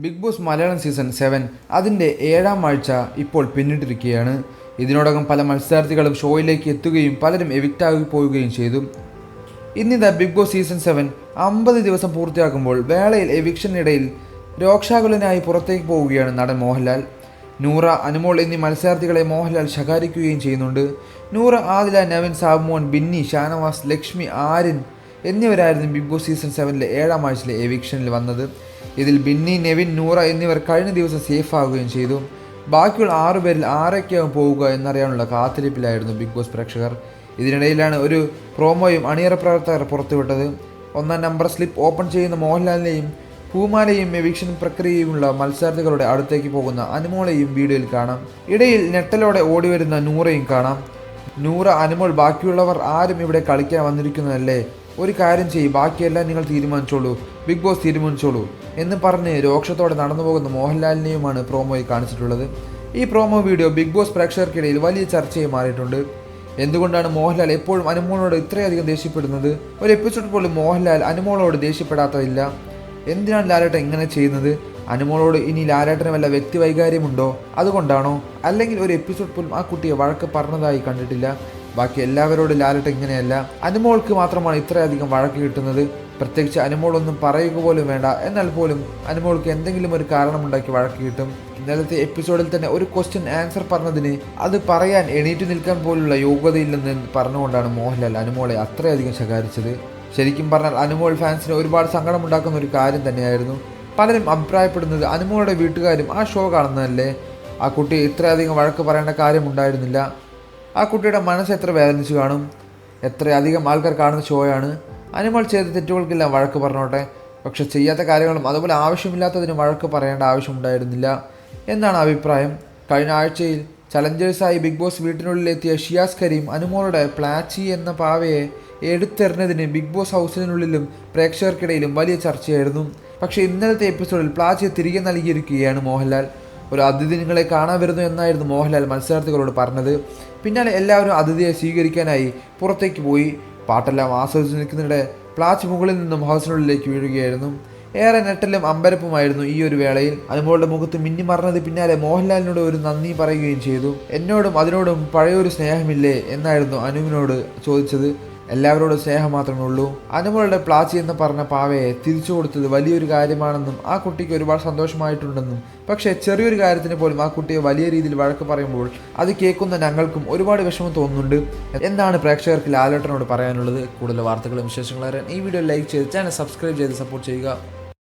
Big boss Malayalam season 7 അതിൻ്റെ 7ാം ആഴ്ച ഇപ്പോൾ പിന്നിട്ടിരിക്കുകയാണ്. ഇതിനോടകം പല മത്സരാർത്ഥികളും ഷോയിലേക്ക് എത്തുകയും പലരും എവിക്റ്റായി പോവുകയും ചെയ്തു. ഇന്നിതാ ബിഗ് ബോസ് സീസൺ 7 50 ദിവസം പൂർത്തിയാക്കുമ്പോൾ വേളയിൽ എവിക്ഷനിടയിൽ രോക്ഷാകുലനായി പുറത്തേക്ക് പോവുകയാണ് നടൻ മോഹൻലാൽ. നൂറ, അനുമോൾ എന്നീ മത്സരാർത്ഥികളെ മോഹൻലാൽ ശകാരിക്കുകയും ചെയ്യുന്നുണ്ട്. നൂറ, ആദില, നവീൻ, സാബുമോൻ, ബിന്നി, ഷാനവാസ്, ലക്ഷ്മി, ആര്യൻ എന്നിവരായിരുന്നു ബിഗ് ബോസ് സീസൺ 7 7ാം ആഴ്ചയിലെ എവിക്ഷനിൽ വന്നത്. ഇതിൽ ബിന്നി, നെവിൻ, നൂറ എന്നിവർ കഴിഞ്ഞ ദിവസം സേഫ് ആവുകയും ചെയ്തു. ബാക്കിയുള്ള 6 പേരിൽ ആരൊക്കെയാവും പോവുക എന്നറിയാനുള്ള കാത്തിരിപ്പിലായിരുന്നു ബിഗ് ബോസ് പ്രേക്ഷകർ. ഇതിനിടയിലാണ് ഒരു പ്രോമോയും അണിയറ പ്രവർത്തകർ പുറത്തുവിട്ടത്. 1-ാം നമ്പർ സ്ലിപ്പ് ഓപ്പൺ ചെയ്യുന്ന മോഹൻലാലിനെയും പൂമാലയും എവിക്ഷൻ പ്രക്രിയയുമുള്ള മത്സരാർത്ഥികളുടെ അടുത്തേക്ക് പോകുന്ന അനുമോളെയും വീഡിയോയിൽ കാണാം. ഇടയിൽ ഞെട്ടലോടെ ഓടിവരുന്ന നൂറയും കാണാം. നൂറ, അനുമോൾ, ബാക്കിയുള്ളവർ ആരും ഇവിടെ കളിക്കാൻ വന്നിരിക്കുന്നതല്ലേ, ഒരു കാര്യം ചെയ്യും, ബാക്കിയെല്ലാം നിങ്ങൾ തീരുമാനിച്ചോളൂ, ബിഗ് ബോസ് തീരുമാനിച്ചോളൂ എന്ന് പറഞ്ഞ് രോക്ഷത്തോടെ നടന്നു പോകുന്ന മോഹൻലാലിനെയുമാണ് പ്രോമോയിൽ കാണിച്ചിട്ടുള്ളത്. ഈ പ്രോമോ വീഡിയോ ബിഗ് ബോസ് പ്രേക്ഷകർക്കിടയിൽ വലിയ ചർച്ചയായി മാറിയിട്ടുണ്ട്. എന്തുകൊണ്ടാണ് മോഹൻലാൽ എപ്പോഴും അനുമോളോട് ഇത്രയധികം ദേഷ്യപ്പെടുന്നത്? ഒരു എപ്പിസോഡ് പോലും മോഹൻലാൽ അനുമോളോട് ദേഷ്യപ്പെടാത്തതില്ല. എന്തിനാണ് ലാലേട്ടൻ ഇങ്ങനെ ചെയ്യുന്നത്? അനുമോളോട് ഇനി ലാലേട്ടന് വല്ല വ്യക്തി വൈകാര്യമുണ്ടോ? അതുകൊണ്ടാണോ? അല്ലെങ്കിൽ ഒരു എപ്പിസോഡ് പോലും ആ കുട്ടിയെ വഴക്ക് പറഞ്ഞതായി കണ്ടിട്ടില്ല. ബാക്കി എല്ലാവരോടും ലാലേട്ടൻ ഇങ്ങനെയല്ല. അനുമോൾക്ക് മാത്രമാണ് ഇത്രയധികം വഴക്ക് കിട്ടുന്നത്. പ്രത്യേകിച്ച് അനുമോളൊന്നും പറയുക പോലും വേണ്ട, എന്നാൽ പോലും അനുമോൾക്ക് എന്തെങ്കിലും ഒരു കാരണമുണ്ടാക്കി വഴക്ക് കിട്ടും. ഇന്നലത്തെ എപ്പിസോഡിൽ തന്നെ ഒരു ക്വസ്റ്റ്യൻ ആൻസർ പറഞ്ഞതിന് അത് പറയാൻ എണീറ്റു നിൽക്കാൻ പോലുള്ള യോഗ്യതയില്ലെന്ന് പറഞ്ഞുകൊണ്ടാണ് മോഹൻലാൽ അനുമോളെ അത്രയധികം ശകാരിച്ചത്. ശരിക്കും പറഞ്ഞാൽ അനുമോൾ ഫാൻസിന് ഒരുപാട് സങ്കടമുണ്ടാക്കുന്ന ഒരു കാര്യം തന്നെയായിരുന്നു. പലരും അഭിപ്രായപ്പെടുന്നത് അനുമോളുടെ വീട്ടുകാരും ആ ഷോ കാണുന്നതല്ലേ, ആ കുട്ടിയെ ഇത്രയധികം വഴക്ക് പറയേണ്ട കാര്യമുണ്ടായിരുന്നില്ല. ആ കുട്ടിയുടെ മനസ്സ് എത്ര വേദനിച്ചു കാണും. എത്രയധികം ആൾക്കാർ കാണുന്ന ഷോയാണ്. അനുമോൾ ചെയ്ത തെറ്റുകൾക്കെല്ലാം വഴക്ക് പറഞ്ഞോട്ടെ, പക്ഷെ ചെയ്യാത്ത കാര്യങ്ങളും അതുപോലെ ആവശ്യമില്ലാത്തതിനും വഴക്ക് പറയേണ്ട ആവശ്യമുണ്ടായിരുന്നില്ല എന്നാണ് അഭിപ്രായം. കഴിഞ്ഞ ആഴ്ചയിൽ ചലഞ്ചേഴ്സായി ബിഗ് ബോസ് വീട്ടിനുള്ളിലെത്തിയ ഷിയാസ് കരീം അനുമോളുടെ പ്ലാച്ചി എന്ന പാവയെ എടുത്തെറിഞ്ഞതിന് ബിഗ് ബോസ് ഹൗസിനുള്ളിലും പ്രേക്ഷകർക്കിടയിലും വലിയ ചർച്ചയായിരുന്നു. പക്ഷേ ഇന്നലത്തെ എപ്പിസോഡിൽ പ്ലാച്ചിയെ തിരികെ നൽകിയിരിക്കുകയാണ് മോഹൻലാൽ. ഒരു അതിഥി നിങ്ങളെ കാണാൻ വരുന്നു എന്നായിരുന്നു മോഹൻലാൽ മത്സരാർത്ഥികളോട് പറഞ്ഞത്. പിന്നാലെ എല്ലാവരും അതിഥിയെ സ്വീകരിക്കാനായി പുറത്തേക്ക് പോയി. പാട്ടെല്ലാം ആസ്വദിച്ച് നിൽക്കുന്നതിനിടെ പ്ലാച്ച് മുകളിൽ നിന്നും ഹൗസിനുള്ളിലേക്ക് വീഴുകയായിരുന്നു. ഏറെ നെട്ടലും അമ്പരപ്പുമായിരുന്നു ഈ ഒരു വേളയിൽ. അനുമോളുടെ മുഖത്ത് മിന്നി മറഞ്ഞത് പിന്നാലെ മോഹൻലാലിനോട് ഒരു നന്ദി പറയുകയും ചെയ്തു. എന്നോടും അതിനോടും പഴയൊരു സ്നേഹമില്ലേ എന്നായിരുന്നു അനുവിനോട് ചോദിച്ചത്. എല്ലാവരോടും സ്നേഹം മാത്രമേ ഉള്ളൂ. അനുമോളുടെ പ്ലാച്ചി എന്ന് പറഞ്ഞ പാവയെ തിരിച്ചു കൊടുത്തത് വലിയൊരു കാര്യമാണെന്നും ആ കുട്ടിക്ക് ഒരുപാട് സന്തോഷമായിട്ടുണ്ടെന്നും, പക്ഷേ ചെറിയൊരു കാര്യത്തിന് പോലും ആ കുട്ടിയെ വലിയ രീതിയിൽ വഴക്ക് പറയുമ്പോൾ അത് കേൾക്കുന്ന ഞങ്ങൾക്കും ഒരുപാട് വിഷമം തോന്നുന്നുണ്ട് എന്നാണ് പ്രേക്ഷകർക്ക് ലാലേട്ടനോട് പറയാനുള്ളത്. കൂടുതൽ വാർത്തകളും വിശേഷങ്ങളും അറിയാൻ ഈ വീഡിയോ ലൈക്ക് ചെയ്ത് ചാനൽ സബ്സ്ക്രൈബ് ചെയ്ത് സപ്പോർട്ട് ചെയ്യുക.